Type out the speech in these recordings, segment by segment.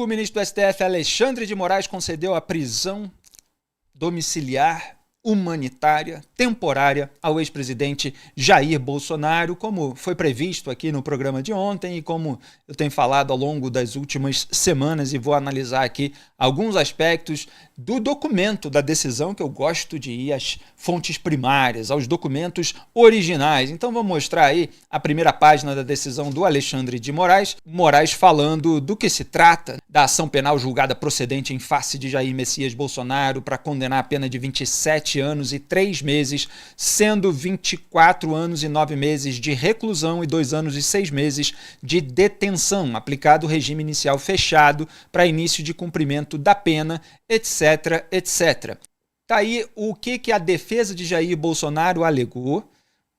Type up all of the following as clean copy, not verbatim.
O ministro do STF, Alexandre de Moraes, concedeu a prisão domiciliar humanitária temporária ao ex-presidente Jair Bolsonaro, como foi previsto aqui no programa de ontem e como eu tenho falado ao longo das últimas semanas, e vou analisar aqui alguns aspectos do documento da decisão, que eu gosto de ir às fontes primárias, aos documentos originais. Então vou mostrar aí a primeira página da decisão do Alexandre de Moraes, falando do que se trata da ação penal julgada procedente em face de Jair Messias Bolsonaro para condenar a pena de 27 anos e 3 meses, sendo 24 anos e 9 meses de reclusão e 2 anos e 6 meses de detenção, aplicado o regime inicial fechado para início de cumprimento da pena, etc, etc. Tá aí o que a defesa de Jair Bolsonaro alegou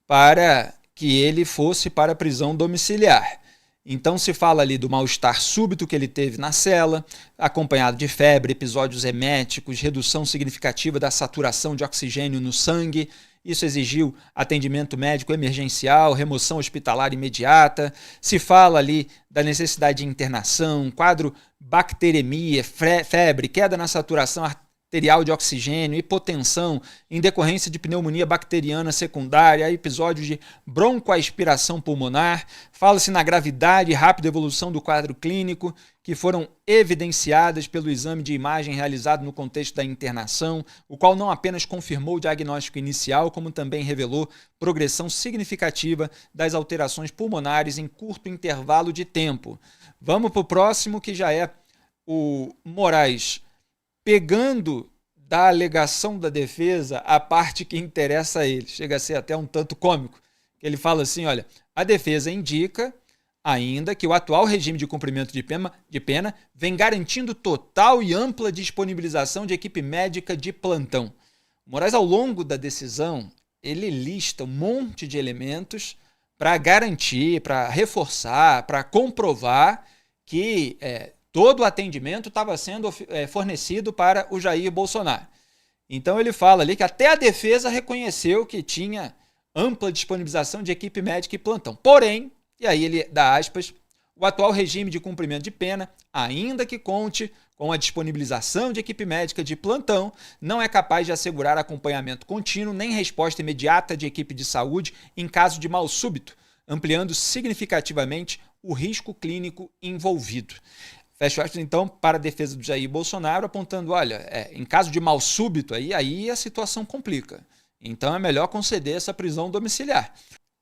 para que ele fosse para a prisão domiciliar. Então se fala ali do mal-estar súbito que ele teve na cela, acompanhado de febre, episódios eméticos, redução significativa da saturação de oxigênio no sangue. Isso exigiu atendimento médico emergencial, remoção hospitalar imediata. Se fala ali da necessidade de internação, quadro bacteremia, febre, queda na saturação arterial de oxigênio, hipotensão em decorrência de pneumonia bacteriana secundária, episódios de broncoaspiração pulmonar. Fala-se na gravidade e rápida evolução do quadro clínico, que foram evidenciadas pelo exame de imagem realizado no contexto da internação, o qual não apenas confirmou o diagnóstico inicial, como também revelou progressão significativa das alterações pulmonares em curto intervalo de tempo. Vamos para o próximo, que já é o Moraes pegando da alegação da defesa a parte que interessa a ele. Chega a ser até um tanto cômico. Ele fala assim, olha, a defesa indica ainda que o atual regime de cumprimento de pena vem garantindo total e ampla disponibilização de equipe médica de plantão. Moraes, ao longo da decisão, ele lista um monte de elementos para garantir, para reforçar, para comprovar que todo o atendimento estava sendo fornecido para o Jair Bolsonaro. Então ele fala ali que até a defesa reconheceu que tinha ampla disponibilização de equipe médica e plantão. Porém, e aí ele dá aspas, o atual regime de cumprimento de pena, ainda que conte com a disponibilização de equipe médica de plantão, não é capaz de assegurar acompanhamento contínuo nem resposta imediata de equipe de saúde em caso de mal súbito, ampliando significativamente o risco clínico envolvido. Fecha aspas, então, para a defesa do Jair Bolsonaro, apontando, olha, em caso de mal súbito, aí a situação complica. Então é melhor conceder essa prisão domiciliar.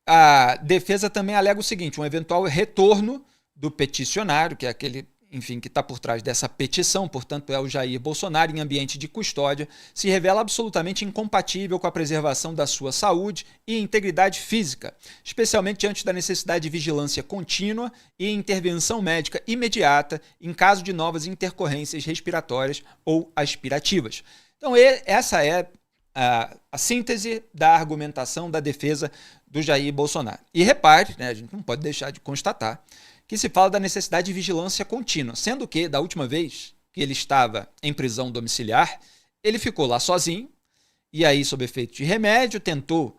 A defesa também alega o seguinte, um eventual retorno do peticionário, que é aquele, enfim, que está por trás dessa petição, portanto é o Jair Bolsonaro, em ambiente de custódia, se revela absolutamente incompatível com a preservação da sua saúde e integridade física, especialmente diante da necessidade de vigilância contínua e intervenção médica imediata em caso de novas intercorrências respiratórias ou aspirativas. Então essa é a síntese da argumentação da defesa do Jair Bolsonaro. E repare, a gente não pode deixar de constatar, que se fala da necessidade de vigilância contínua, sendo que, da última vez que ele estava em prisão domiciliar, ele ficou lá sozinho, e aí, sob efeito de remédio, tentou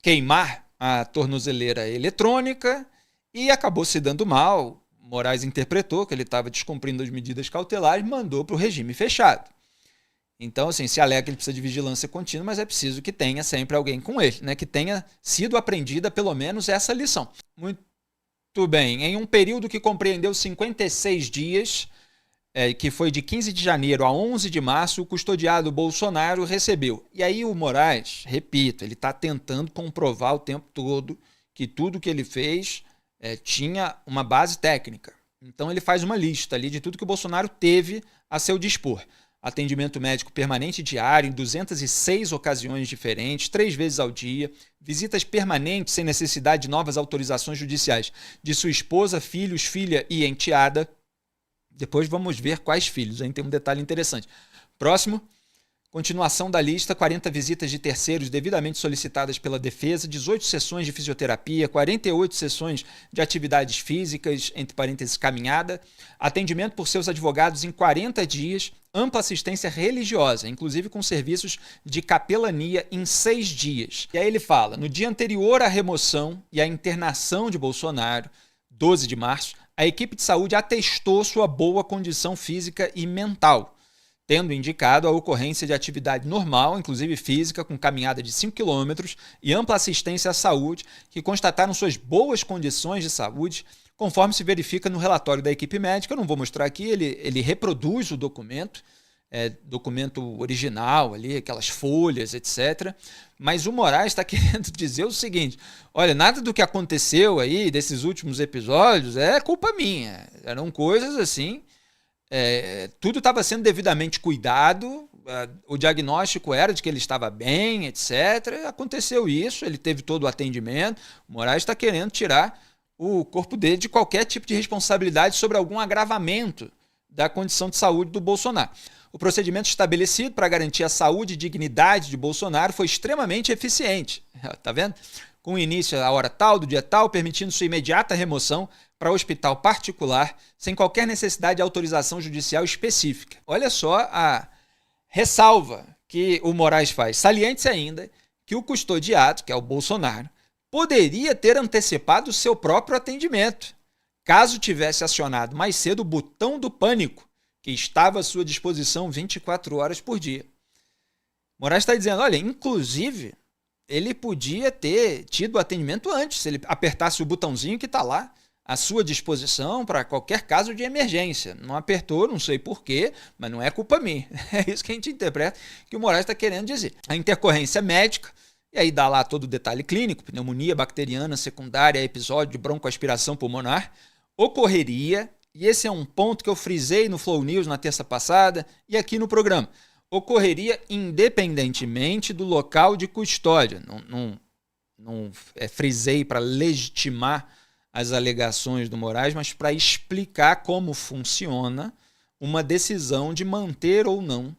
queimar a tornozeleira eletrônica e acabou se dando mal. Moraes interpretou que ele estava descumprindo as medidas cautelares e mandou para o regime fechado. Então, assim, se alega que ele precisa de vigilância contínua, mas é preciso que tenha sempre alguém com ele, que tenha sido aprendida pelo menos essa lição. Muito bem, em um período que compreendeu 56 dias, que foi de 15 de janeiro a 11 de março, o custodiado Bolsonaro recebeu. E aí o Moraes, repito, ele está tentando comprovar o tempo todo que tudo que ele fez tinha uma base técnica. Então ele faz uma lista ali de tudo que o Bolsonaro teve a seu dispor. Atendimento médico permanente diário em 206 ocasiões diferentes, 3 vezes ao dia, visitas permanentes sem necessidade de novas autorizações judiciais de sua esposa, filhos, filha e enteada. Depois vamos ver quais filhos, hein? Tem um detalhe interessante. Próximo, continuação da lista, 40 visitas de terceiros devidamente solicitadas pela defesa, 18 sessões de fisioterapia, 48 sessões de atividades físicas, entre parênteses, caminhada, atendimento por seus advogados em 40 dias, ampla assistência religiosa, inclusive com serviços de capelania em 6 dias. E aí ele fala, no dia anterior à remoção e à internação de Bolsonaro, 12 de março, a equipe de saúde atestou sua boa condição física e mental, tendo indicado a ocorrência de atividade normal, inclusive física, com caminhada de 5 km e ampla assistência à saúde, que constataram suas boas condições de saúde, conforme se verifica no relatório da equipe médica. Eu não vou mostrar aqui, ele reproduz o documento, documento original ali, aquelas folhas, etc. Mas o Moraes está querendo dizer o seguinte: olha, nada do que aconteceu aí, desses últimos episódios, é culpa minha. Eram coisas assim, tudo estava sendo devidamente cuidado, o diagnóstico era de que ele estava bem, etc. Aconteceu isso, ele teve todo o atendimento. O Moraes está querendo tirar o corpo dele de qualquer tipo de responsabilidade sobre algum agravamento da condição de saúde do Bolsonaro. O procedimento estabelecido para garantir a saúde e dignidade de Bolsonaro foi extremamente eficiente. Tá vendo? Com início à hora tal, do dia tal, permitindo sua imediata remoção para hospital particular, sem qualquer necessidade de autorização judicial específica. Olha só a ressalva que o Moraes faz. Saliente-se ainda que o custodiado, que é o Bolsonaro, poderia ter antecipado o seu próprio atendimento, caso tivesse acionado mais cedo o botão do pânico, que estava à sua disposição 24 horas por dia. Moraes está dizendo, olha, inclusive, ele podia ter tido o atendimento antes, se ele apertasse o botãozinho que está lá à sua disposição para qualquer caso de emergência. Não apertou, não sei porquê, mas não é culpa minha. É isso que a gente interpreta que o Moraes está querendo dizer. A intercorrência médica, e aí dá lá todo o detalhe clínico, pneumonia bacteriana secundária, episódio de broncoaspiração pulmonar, ocorreria, e esse é um ponto que eu frisei no Flow News na terça passada e aqui no programa, ocorreria independentemente do local de custódia. Não frisei para legitimar as alegações do Moraes, mas para explicar como funciona uma decisão de manter ou não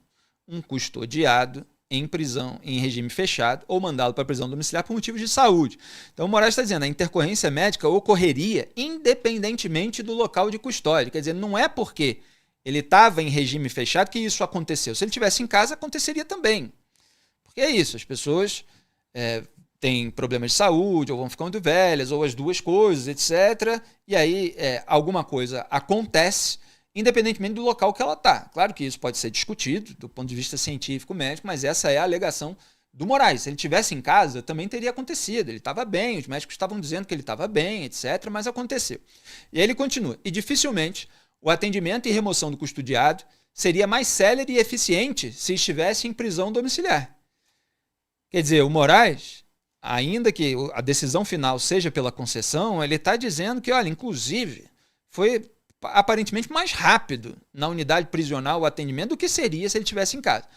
um custodiado em prisão, em regime fechado, ou mandá-lo para prisão domiciliar por motivos de saúde. Então o Moraes está dizendo, a intercorrência médica ocorreria independentemente do local de custódia. Quer dizer, não é porque ele estava em regime fechado que isso aconteceu. Se ele estivesse em casa, aconteceria também. Porque é isso, as pessoas têm problemas de saúde, ou vão ficando velhas, ou as duas coisas, etc. E aí alguma coisa acontece, independentemente do local que ela está. Claro que isso pode ser discutido do ponto de vista científico, médico, mas essa é a alegação do Moraes. Se ele estivesse em casa, também teria acontecido. Ele estava bem, os médicos estavam dizendo que ele estava bem, etc., mas aconteceu. E aí ele continua. E dificilmente o atendimento e remoção do custodiado seria mais célere e eficiente se estivesse em prisão domiciliar. Quer dizer, o Moraes, ainda que a decisão final seja pela concessão, ele está dizendo que, olha, inclusive, foi aparentemente mais rápido na unidade prisional o atendimento do que seria se ele estivesse em casa.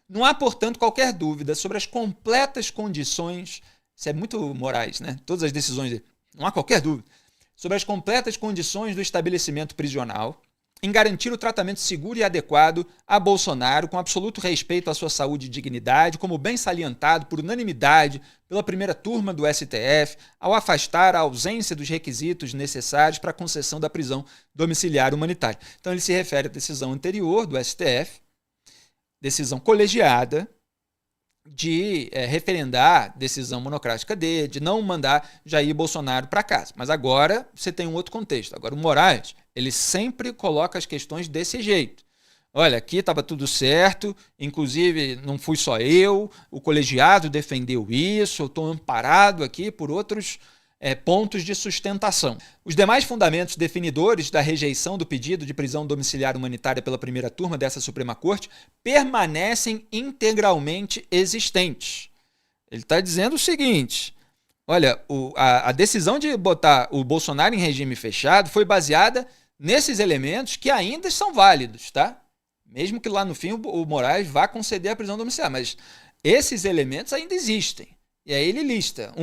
Não há, portanto, qualquer dúvida sobre as completas condições, isso é muito Moraes, né? Todas as decisões dele, não há qualquer dúvida, sobre as completas condições do estabelecimento prisional em garantir o tratamento seguro e adequado a Bolsonaro, com absoluto respeito à sua saúde e dignidade, como bem salientado por unanimidade pela primeira turma do STF, ao afastar a ausência dos requisitos necessários para a concessão da prisão domiciliar humanitária. Então ele se refere à decisão anterior do STF, decisão colegiada, de referendar decisão monocrática dele, de não mandar Jair Bolsonaro para casa. Mas agora você tem um outro contexto. Agora o Moraes, ele sempre coloca as questões desse jeito. Olha, aqui estava tudo certo, inclusive não fui só eu, o colegiado defendeu isso, eu estou amparado aqui por outros pontos de sustentação. Os demais fundamentos definidores da rejeição do pedido de prisão domiciliar humanitária pela primeira turma dessa Suprema Corte permanecem integralmente existentes. Ele está dizendo o seguinte, olha, a decisão de botar o Bolsonaro em regime fechado foi baseada nesses elementos que ainda são válidos, tá? Mesmo que lá no fim o Moraes vá conceder a prisão domiciliar, mas esses elementos ainda existem. E aí ele lista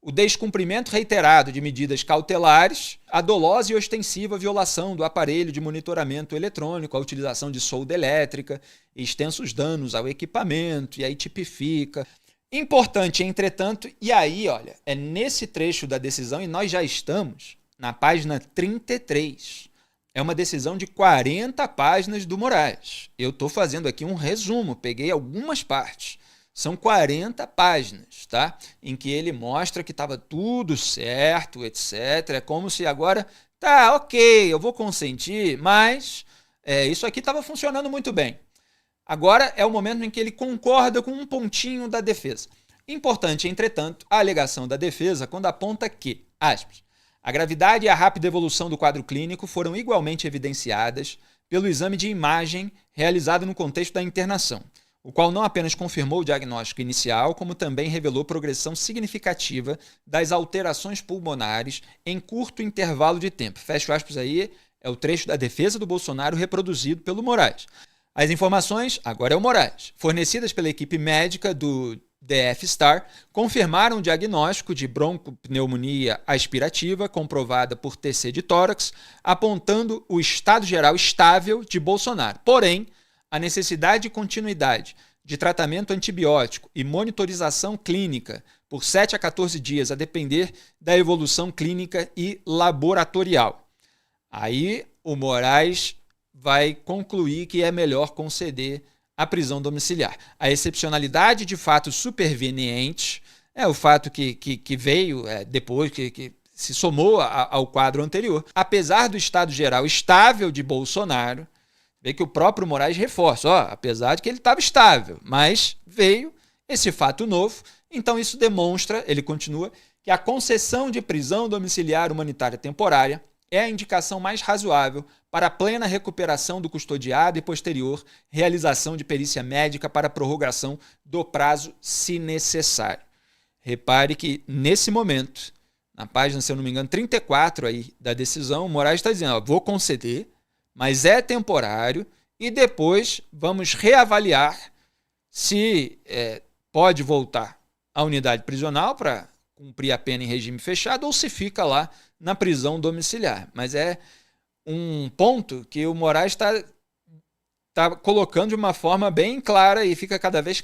o descumprimento reiterado de medidas cautelares, a dolosa e ostensiva violação do aparelho de monitoramento eletrônico, a utilização de solda elétrica, extensos danos ao equipamento, e aí tipifica. Importante, entretanto, e aí, olha, é nesse trecho da decisão, e nós já estamos na página 33. É uma decisão de 40 páginas do Moraes. Eu estou fazendo aqui um resumo, peguei algumas partes. São 40 páginas, tá? Em que ele mostra que estava tudo certo, etc. É como se agora Tá, ok, eu vou consentir, mas isso aqui estava funcionando muito bem. Agora é o momento em que ele concorda com um pontinho da defesa. Importante, entretanto, a alegação da defesa quando aponta que, aspas, a gravidade e a rápida evolução do quadro clínico foram igualmente evidenciadas pelo exame de imagem realizado no contexto da internação, o qual não apenas confirmou o diagnóstico inicial, como também revelou progressão significativa das alterações pulmonares em curto intervalo de tempo. Fecha aspas aí, é o trecho da defesa do Bolsonaro reproduzido pelo Moraes. As informações, agora é o Moraes, fornecidas pela equipe médica do DF-STAR, confirmaram o diagnóstico de broncopneumonia aspirativa comprovada por TC de tórax, apontando o estado geral estável de Bolsonaro. Porém, a necessidade de continuidade de tratamento antibiótico e monitorização clínica por 7 a 14 dias, a depender da evolução clínica e laboratorial. Aí o Moraes vai concluir que é melhor conceder a prisão domiciliar. A excepcionalidade de fatos supervenientes é o fato que veio depois, que se somou ao quadro anterior. Apesar do estado geral estável de Bolsonaro, vê que o próprio Moraes reforça, apesar de que ele estava estável, mas veio esse fato novo, então isso demonstra, ele continua, que a concessão de prisão domiciliar humanitária temporária é a indicação mais razoável para a plena recuperação do custodiado e posterior realização de perícia médica para prorrogação do prazo, se necessário. Repare que, nesse momento, na página, se eu não me engano, 34 aí da decisão, o Moraes está dizendo, vou conceder, mas é temporário e depois vamos reavaliar se pode voltar à unidade prisional para cumprir a pena em regime fechado ou se fica lá na prisão domiciliar. Mas é um ponto que o Moraes está colocando de uma forma bem clara e fica cada vez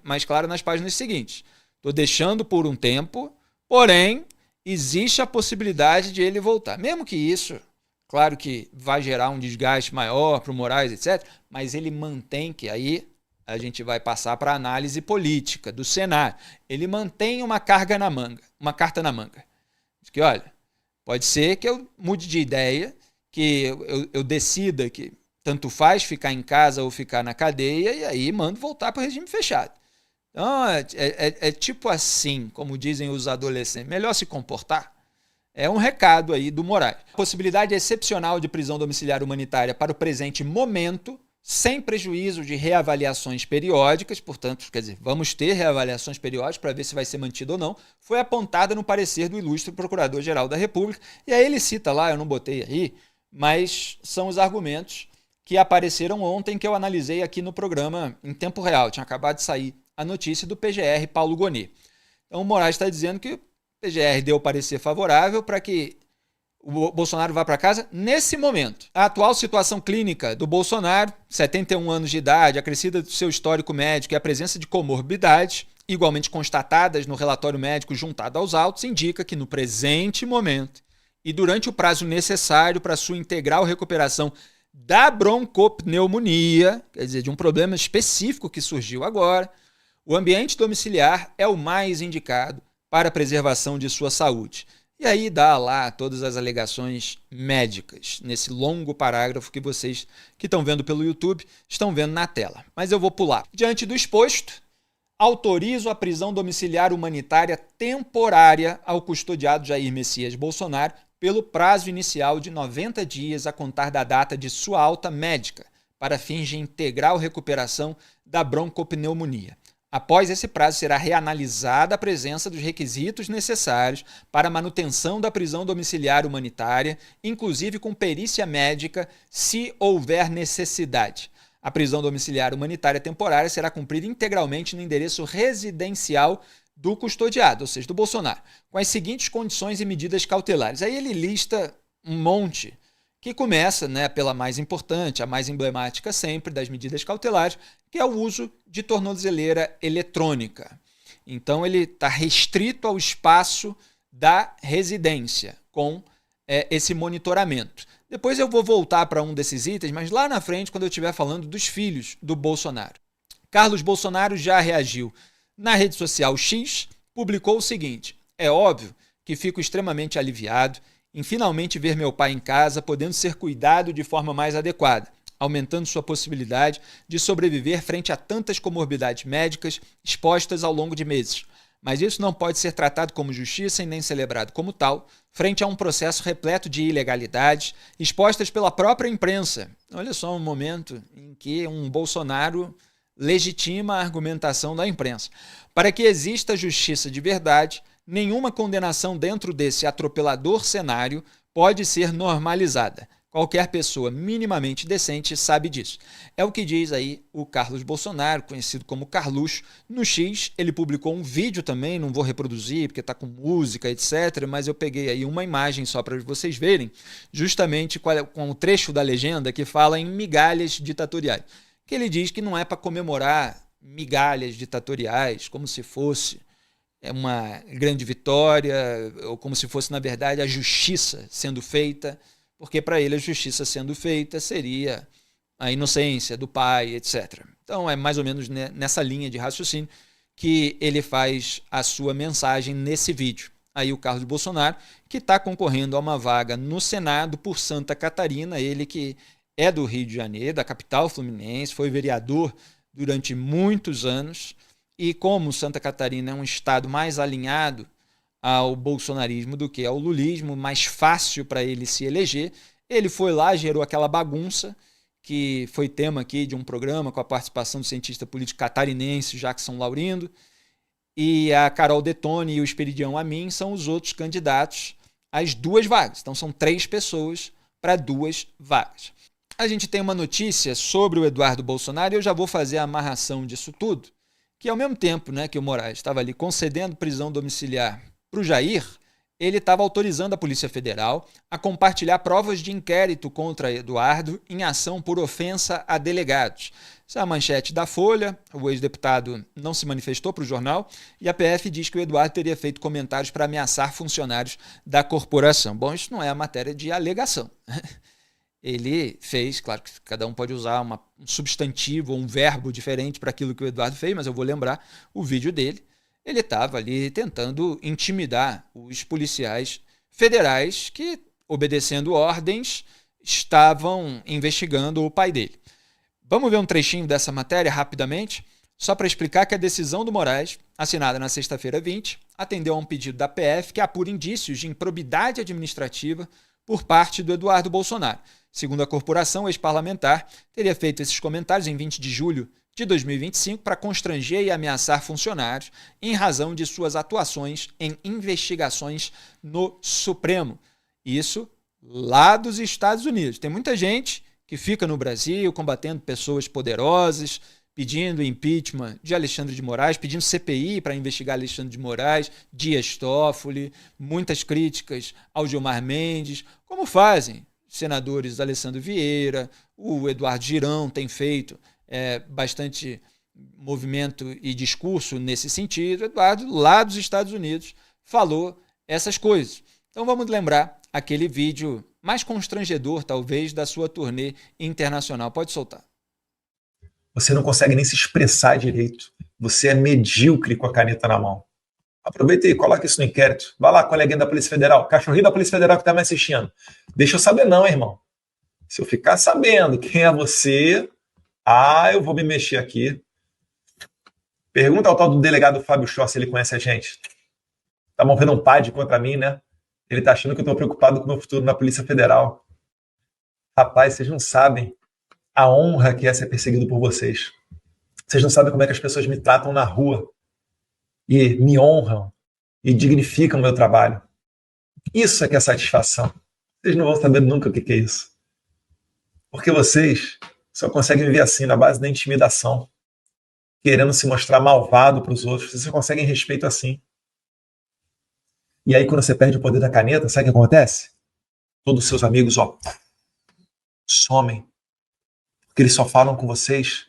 mais claro nas páginas seguintes. Estou deixando por um tempo, porém, existe a possibilidade de ele voltar. Mesmo que isso, claro que vai gerar um desgaste maior para o Moraes, etc., mas ele mantém que aí a gente vai passar para a análise política do cenário. Ele mantém uma carta na manga. Diz que, olha, pode ser que eu mude de ideia, que eu decida que tanto faz ficar em casa ou ficar na cadeia e aí mando voltar para o regime fechado. Então, é tipo assim, como dizem os adolescentes, melhor se comportar. É um recado aí do Moraes. Possibilidade excepcional de prisão domiciliar humanitária para o presente momento, sem prejuízo de reavaliações periódicas, portanto, quer dizer, vamos ter reavaliações periódicas para ver se vai ser mantido ou não, foi apontada no parecer do ilustre Procurador-Geral da República. E aí ele cita lá, eu não botei aí, mas são os argumentos que apareceram ontem que eu analisei aqui no programa em tempo real. Tinha acabado de sair a notícia do PGR Paulo Gonet. Então o Moraes está dizendo que o PGR deu parecer favorável para que o Bolsonaro vá para casa nesse momento. A atual situação clínica do Bolsonaro, 71 anos de idade, acrescida do seu histórico médico e a presença de comorbidades, igualmente constatadas no relatório médico juntado aos autos, indica que no presente momento e durante o prazo necessário para sua integral recuperação da broncopneumonia, quer dizer, de um problema específico que surgiu agora, o ambiente domiciliar é o mais indicado para a preservação de sua saúde. E aí dá lá todas as alegações médicas, nesse longo parágrafo que vocês que estão vendo pelo YouTube estão vendo na tela. Mas eu vou pular. Diante do exposto, autorizo a prisão domiciliar humanitária temporária ao custodiado Jair Messias Bolsonaro pelo prazo inicial de 90 dias a contar da data de sua alta médica, para fins de integral recuperação da broncopneumonia. Após esse prazo, será reanalisada a presença dos requisitos necessários para a manutenção da prisão domiciliar humanitária, inclusive com perícia médica, se houver necessidade. A prisão domiciliar humanitária temporária será cumprida integralmente no endereço residencial do custodiado, ou seja, do Bolsonaro, com as seguintes condições e medidas cautelares. Aí ele lista um monte, que começa pela mais importante, a mais emblemática sempre das medidas cautelares, que é o uso de tornozeleira eletrônica. Então ele está restrito ao espaço da residência com esse monitoramento. Depois eu vou voltar para um desses itens, mas lá na frente, quando eu estiver falando dos filhos do Bolsonaro. Carlos Bolsonaro já reagiu na rede social X, publicou o seguinte: é óbvio que fico extremamente aliviado em finalmente ver meu pai em casa, podendo ser cuidado de forma mais adequada, aumentando sua possibilidade de sobreviver frente a tantas comorbidades médicas expostas ao longo de meses. Mas isso não pode ser tratado como justiça e nem celebrado como tal, frente a um processo repleto de ilegalidades expostas pela própria imprensa. Olha só um momento em que um Bolsonaro legitima a argumentação da imprensa. Para que exista justiça de verdade, nenhuma condenação dentro desse atropelador cenário pode ser normalizada. Qualquer pessoa minimamente decente sabe disso. É o que diz aí o Carlos Bolsonaro, conhecido como Carluxo. No X, ele publicou um vídeo também, não vou reproduzir porque está com música, etc. Mas eu peguei aí uma imagem só para vocês verem, justamente com o trecho da legenda que fala em migalhas ditatoriais. Que ele diz que não é para comemorar migalhas ditatoriais, como se fosse uma grande vitória, ou como se fosse, na verdade, a justiça sendo feita, porque para ele a justiça sendo feita seria a inocência do pai, etc. Então é mais ou menos nessa linha de raciocínio que ele faz a sua mensagem nesse vídeo. Aí o Carlos Bolsonaro, que está concorrendo a uma vaga no Senado por Santa Catarina, ele que é do Rio de Janeiro, da capital fluminense, foi vereador durante muitos anos, e como Santa Catarina é um estado mais alinhado ao bolsonarismo do que ao lulismo, mais fácil para ele se eleger, ele foi lá, gerou aquela bagunça, que foi tema aqui de um programa com a participação do cientista político catarinense Jackson Laurindo, e a Carol Detone e o Esperidião Amin são os outros candidatos às 2 vagas. Então são 3 pessoas para 2 vagas. A gente tem uma notícia sobre o Eduardo Bolsonaro e eu já vou fazer a amarração disso tudo, que ao mesmo tempo, né, que o Moraes estava ali concedendo prisão domiciliar para o Jair, ele estava autorizando a Polícia Federal a compartilhar provas de inquérito contra Eduardo em ação por ofensa a delegados. Essa é a manchete da Folha, o ex-deputado não se manifestou para o jornal e a PF diz que o Eduardo teria feito comentários para ameaçar funcionários da corporação. Bom, isso não é a matéria de alegação. Ele fez, claro que cada um pode usar um substantivo ou um verbo diferente para aquilo que o Eduardo fez, mas eu vou lembrar o vídeo dele. Ele estava ali tentando intimidar os policiais federais que, obedecendo ordens, estavam investigando o pai dele. Vamos ver um trechinho dessa matéria rapidamente, só para explicar que a decisão do Moraes, assinada na sexta-feira 20, atendeu a um pedido da PF que apura indícios de improbidade administrativa por parte do Eduardo Bolsonaro. Segundo a corporação, o ex-parlamentar teria feito esses comentários em 20 de julho de 2025 para constranger e ameaçar funcionários em razão de suas atuações em investigações no Supremo. Isso lá dos Estados Unidos. Tem muita gente que fica no Brasil combatendo pessoas poderosas, pedindo impeachment de Alexandre de Moraes, pedindo CPI para investigar Alexandre de Moraes, Dias Toffoli, muitas críticas ao Gilmar Mendes, como fazem senadores Alessandro Vieira, o Eduardo Girão tem feito bastante movimento e discurso nesse sentido. Eduardo, lá dos Estados Unidos, falou essas coisas. Então vamos lembrar aquele vídeo mais constrangedor, talvez, da sua turnê internacional. Pode soltar. Você não consegue nem se expressar direito. Você é medíocre com a caneta na mão. Aproveita e coloca isso no inquérito. Vai lá, coleguinha da Polícia Federal, cachorrinho da Polícia Federal que está me assistindo. Deixa eu saber não, irmão. Se eu ficar sabendo quem é você, eu vou me mexer aqui. Pergunta ao tal do delegado Fábio Chó se ele conhece a gente. Tá movendo um PAD contra mim, né? Ele tá achando que eu tô preocupado com o meu futuro na Polícia Federal. Rapaz, vocês não sabem a honra que é ser perseguido por vocês. Vocês não sabem como é que as pessoas me tratam na rua e me honram e dignificam o meu trabalho. Isso é que é satisfação. Vocês não vão saber nunca o que é isso. Porque vocês só conseguem viver assim, na base da intimidação, querendo se mostrar malvado para os outros. Vocês só conseguem respeito assim. E aí, quando você perde o poder da caneta, sabe o que acontece? Todos os seus amigos, somem. Porque eles só falam com vocês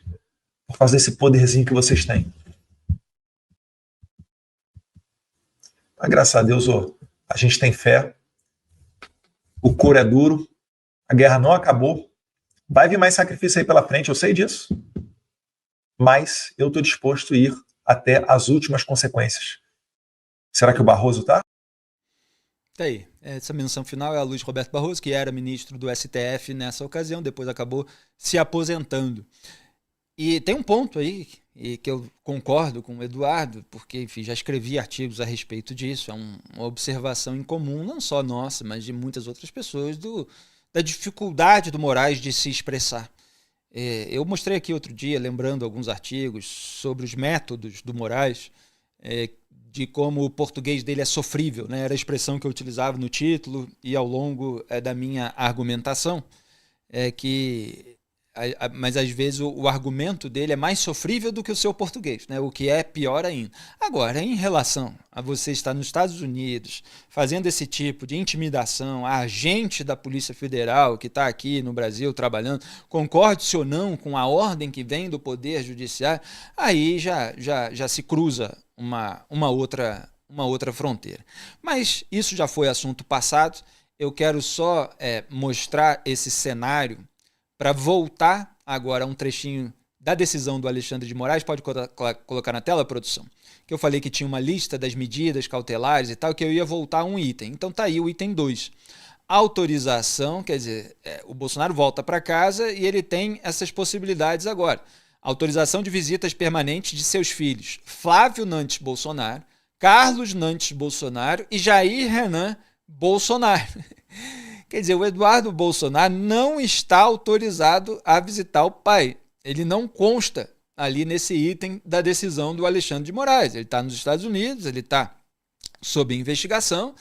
por causa desse poderzinho que vocês têm. Mas, graças a Deus, a gente tem fé. O couro é duro. A guerra não acabou. Vai vir mais sacrifício aí pela frente, eu sei disso. Mas eu estou disposto a ir até as últimas consequências. Será que o Barroso tá? Tá aí. Essa menção final é a Luiz Roberto Barroso, que era ministro do STF nessa ocasião, depois acabou se aposentando. E tem um ponto aí e que eu concordo com o Eduardo, porque, enfim, já escrevi artigos a respeito disso, é uma observação em comum, não só nossa, mas de muitas outras pessoas, da dificuldade do Moraes de se expressar. Eu mostrei aqui outro dia, lembrando alguns artigos sobre os métodos do Moraes, de como o português dele é sofrível, né? Era a expressão que eu utilizava no título e ao longo da minha argumentação, mas às vezes o argumento dele é mais sofrível do que o seu português, né? O que é pior ainda. Agora, em relação a você estar nos Estados Unidos fazendo esse tipo de intimidação a agente da Polícia Federal que está aqui no Brasil trabalhando, concorde-se ou não com a ordem que vem do Poder Judiciário, aí já se cruza uma outra fronteira. Mas isso já foi assunto passado. Eu quero só mostrar esse cenário para voltar agora a um trechinho da decisão do Alexandre de Moraes. Pode colocar na tela, produção? Que eu falei que tinha uma lista das medidas cautelares e tal, que eu ia voltar a um item. Então tá aí o item 2. Autorização, quer dizer, o Bolsonaro volta para casa e ele tem essas possibilidades agora. Autorização de visitas permanentes de seus filhos Flávio Nantes Bolsonaro, Carlos Nantes Bolsonaro e Jair Renan Bolsonaro. Quer dizer, o Eduardo Bolsonaro não está autorizado a visitar o pai. Ele não consta ali nesse item da decisão do Alexandre de Moraes. Ele está nos Estados Unidos, ele está sob investigação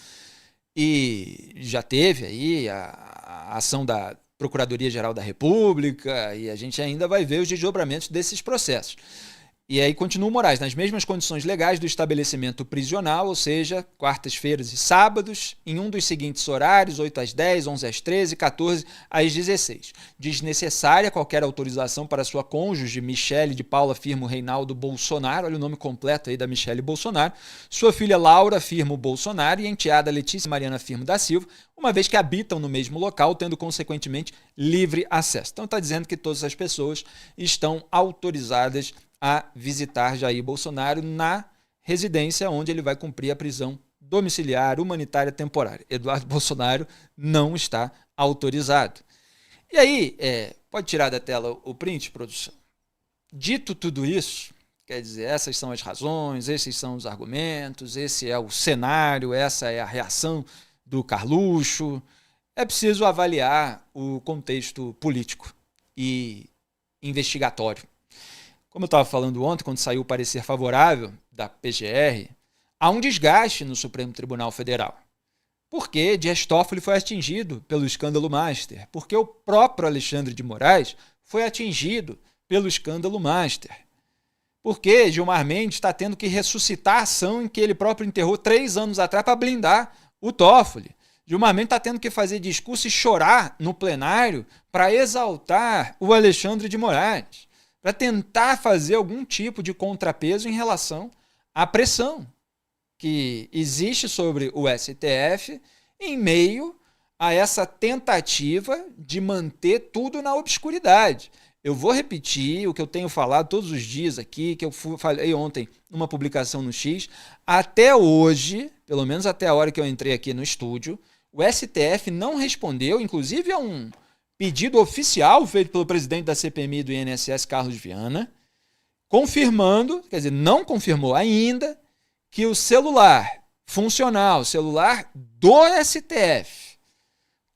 e já teve aí a ação da Procuradoria-Geral da República e a gente ainda vai ver os desdobramentos desses processos. E aí continua o Moraes, nas mesmas condições legais do estabelecimento prisional, ou seja, quartas-feiras e sábados, em um dos seguintes horários, 8 às 10, 11 às 13, 14 às 16. Desnecessária qualquer autorização para sua cônjuge, Michele de Paula Firmo Reinaldo Bolsonaro, olha o nome completo aí da Michele Bolsonaro, sua filha Laura Firmo Bolsonaro e enteada Letícia Mariana Firmo da Silva, uma vez que habitam no mesmo local, tendo consequentemente livre acesso. Então está dizendo que todas as pessoas estão autorizadas a visitar Jair Bolsonaro na residência onde ele vai cumprir a prisão domiciliar humanitária temporária. Eduardo Bolsonaro não está autorizado. E aí, pode tirar da tela o print, produção? Dito tudo isso, quer dizer, essas são as razões, esses são os argumentos, esse é o cenário, essa é a reação do Carluxo, é preciso avaliar o contexto político e investigatório. Como eu estava falando ontem, quando saiu o parecer favorável da PGR, há um desgaste no Supremo Tribunal Federal. Porque Dias Toffoli foi atingido pelo escândalo Master. Porque o próprio Alexandre de Moraes foi atingido pelo escândalo Master. Porque Gilmar Mendes está tendo que ressuscitar a ação em que ele próprio enterrou 3 anos atrás para blindar o Toffoli. Gilmar Mendes está tendo que fazer discurso e chorar no plenário para exaltar o Alexandre de Moraes, para tentar fazer algum tipo de contrapeso em relação à pressão que existe sobre o STF em meio a essa tentativa de manter tudo na obscuridade. Eu vou repetir o que eu tenho falado todos os dias aqui, que eu falei ontem numa publicação no X. Até hoje, pelo menos até a hora que eu entrei aqui no estúdio, o STF não respondeu, inclusive a um pedido oficial feito pelo presidente da CPMI do INSS, Carlos Viana, confirmando, quer dizer, não confirmou ainda, que o celular funcional, o celular do STF,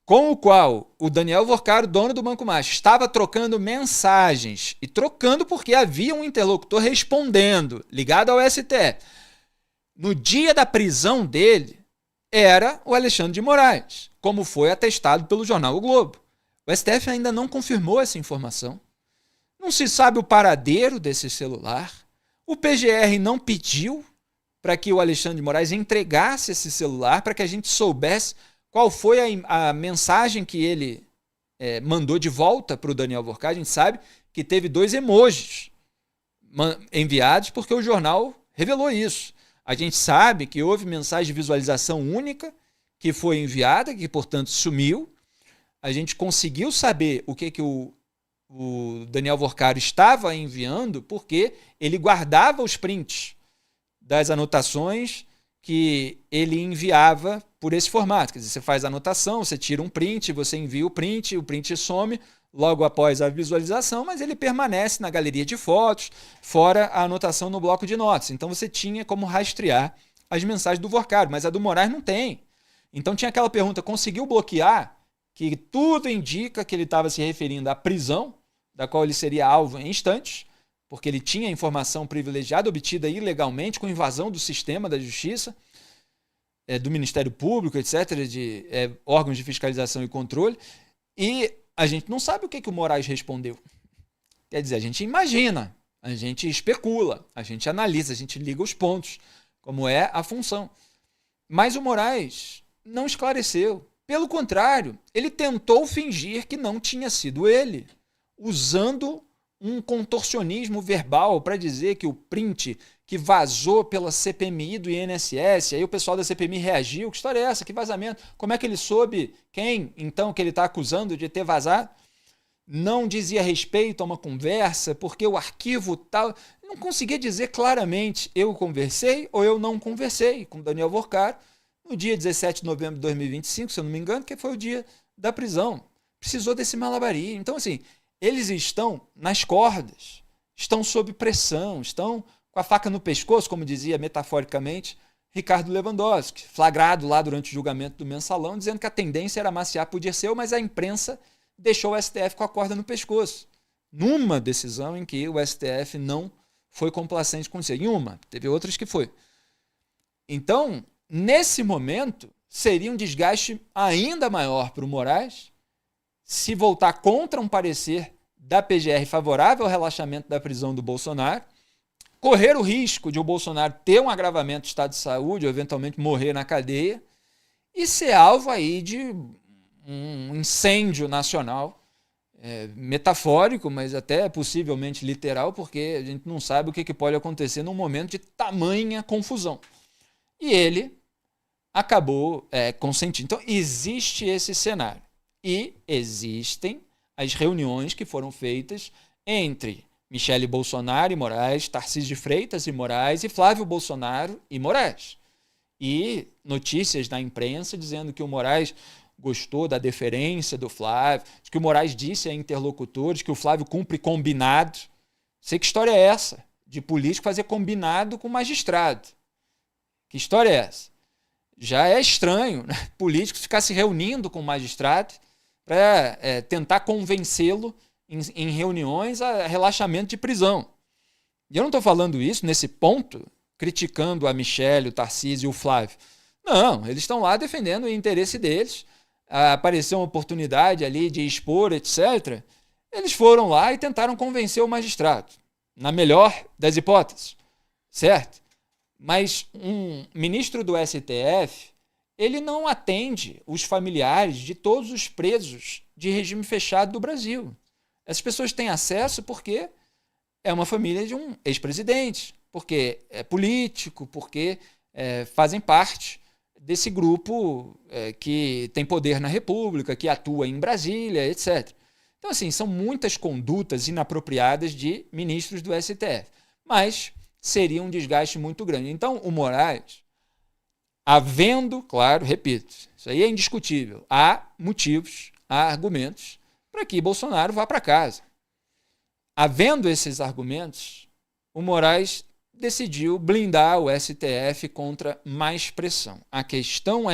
com o qual o Daniel Vorcaro, dono do Banco Master, estava trocando mensagens, e trocando porque havia um interlocutor respondendo, ligado ao STF, no dia da prisão dele, era o Alexandre de Moraes, como foi atestado pelo jornal O Globo. O STF ainda não confirmou essa informação. Não se sabe o paradeiro desse celular. O PGR não pediu para que o Alexandre de Moraes entregasse esse celular para que a gente soubesse qual foi a mensagem que ele mandou de volta para o Daniel Vorcaro. A gente sabe que teve 2 emojis enviados porque o jornal revelou isso. A gente sabe que houve mensagem de visualização única que foi enviada, que portanto sumiu. A gente conseguiu saber o que o Daniel Vorcaro estava enviando porque ele guardava os prints das anotações que ele enviava por esse formato. Quer dizer, você faz a anotação, você tira um print, você envia o print some logo após a visualização, mas ele permanece na galeria de fotos, fora a anotação no bloco de notas. Então você tinha como rastrear as mensagens do Workaro, mas a do Moraes não tem. Então tinha aquela pergunta, conseguiu bloquear? Que tudo indica que ele estava se referindo à prisão, da qual ele seria alvo em instantes, porque ele tinha informação privilegiada obtida ilegalmente com invasão do sistema da justiça, do Ministério Público, etc., de órgãos de fiscalização e controle, e a gente não sabe o que o Moraes respondeu. Quer dizer, a gente imagina, a gente especula, a gente analisa, a gente liga os pontos, como é a função. Mas o Moraes não esclareceu. Pelo contrário, ele tentou fingir que não tinha sido ele, usando um contorcionismo verbal para dizer que o print que vazou pela CPMI do INSS, aí o pessoal da CPMI reagiu, que história é essa? Que vazamento? Como é que ele soube quem, então, que ele está acusando de ter vazado? Não dizia respeito a uma conversa, porque o arquivo tal... Não conseguia dizer claramente, eu conversei ou eu não conversei com Daniel Workaro no dia 17 de novembro de 2025, se eu não me engano, que foi o dia da prisão. Precisou desse malabarismo. Então, assim, eles estão nas cordas, estão sob pressão, estão com a faca no pescoço, como dizia metaforicamente Ricardo Lewandowski, flagrado lá durante o julgamento do Mensalão, dizendo que a tendência era amaciar por Dirceu, mas a imprensa deixou o STF com a corda no pescoço. Numa decisão em que o STF não foi complacente com isso. Em uma, teve outras que foi. Então, nesse momento, seria um desgaste ainda maior para o Moraes se voltar contra um parecer da PGR favorável ao relaxamento da prisão do Bolsonaro, correr o risco de o Bolsonaro ter um agravamento de estado de saúde ou eventualmente morrer na cadeia e ser alvo aí de um incêndio nacional, metafórico, mas até possivelmente literal, porque a gente não sabe o que pode acontecer num momento de tamanha confusão. E ele acabou consentindo. Então, existe esse cenário. E existem as reuniões que foram feitas entre Michele Bolsonaro e Moraes, Tarcísio de Freitas e Moraes e Flávio Bolsonaro e Moraes. E notícias na imprensa dizendo que o Moraes gostou da deferência do Flávio, que o Moraes disse a interlocutores que o Flávio cumpre combinado. Sei que história é essa, de político fazer combinado com magistrado. Que história é essa? Já é estranho, né? Político ficar se reunindo com o magistrado para tentar convencê-lo em reuniões a relaxamento de prisão. E eu não estou falando isso nesse ponto, criticando a Michele, o Tarcísio e o Flávio. Não, eles estão lá defendendo o interesse deles. Apareceu uma oportunidade ali de expor, etc. Eles foram lá e tentaram convencer o magistrado, na melhor das hipóteses, certo? Mas um ministro do STF, ele não atende os familiares de todos os presos de regime fechado do Brasil. Essas pessoas têm acesso porque é uma família de um ex-presidente, porque é político, porque fazem parte desse grupo que tem poder na República, que atua em Brasília, etc. Então, assim, são muitas condutas inapropriadas de ministros do STF. Mas seria um desgaste muito grande. Então, o Moraes, havendo, claro, repito, isso aí é indiscutível, há motivos, há argumentos para que Bolsonaro vá para casa. Havendo esses argumentos, o Moraes decidiu blindar o STF contra mais pressão. A questão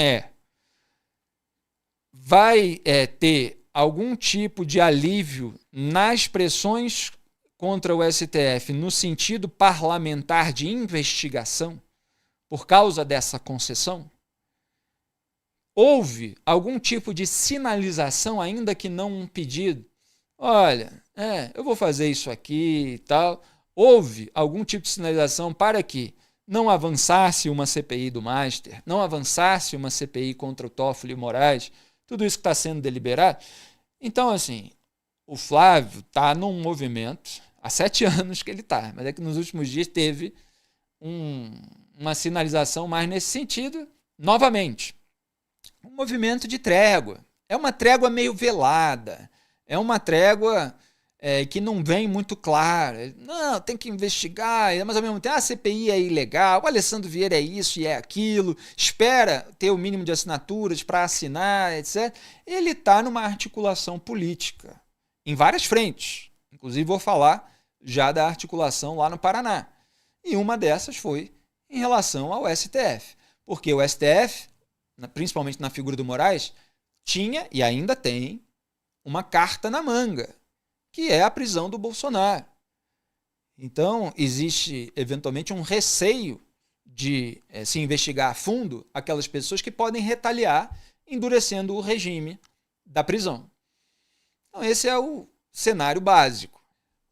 vai ter algum tipo de alívio nas pressões contra o STF no sentido parlamentar de investigação por causa dessa concessão? Houve algum tipo de sinalização, ainda que não um pedido? Olha, eu vou fazer isso aqui e tal. Houve algum tipo de sinalização para que não avançasse uma CPI do Master, não avançasse uma CPI contra o Toffoli e Moraes, tudo isso que está sendo deliberado? Então, assim, o Flávio está num movimento, há 7 anos que ele está, mas é que nos últimos dias teve uma sinalização mais nesse sentido, novamente. Um movimento de trégua. É uma trégua meio velada, é uma trégua que não vem muito claro. Não, tem que investigar, mas ao mesmo tempo a CPI é ilegal, o Alessandro Vieira é isso e é aquilo, espera ter o mínimo de assinaturas para assinar, etc. Ele está numa articulação política, em várias frentes. Inclusive vou falar já da articulação lá no Paraná. E uma dessas foi em relação ao STF. Porque o STF, principalmente na figura do Moraes, tinha e ainda tem uma carta na manga, que é a prisão do Bolsonaro. Então, existe eventualmente um receio de se investigar a fundo aquelas pessoas que podem retaliar, endurecendo o regime da prisão. Então, esse é o cenário básico.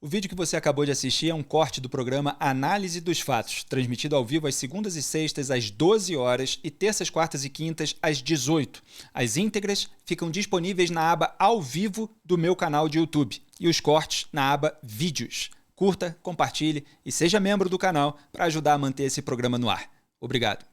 O vídeo que você acabou de assistir é um corte do programa Análise dos Fatos, transmitido ao vivo às segundas e sextas às 12 horas e terças, quartas e quintas às 18. As íntegras ficam disponíveis na aba Ao Vivo do meu canal de YouTube e os cortes na aba Vídeos. Curta, compartilhe e seja membro do canal para ajudar a manter esse programa no ar. Obrigado.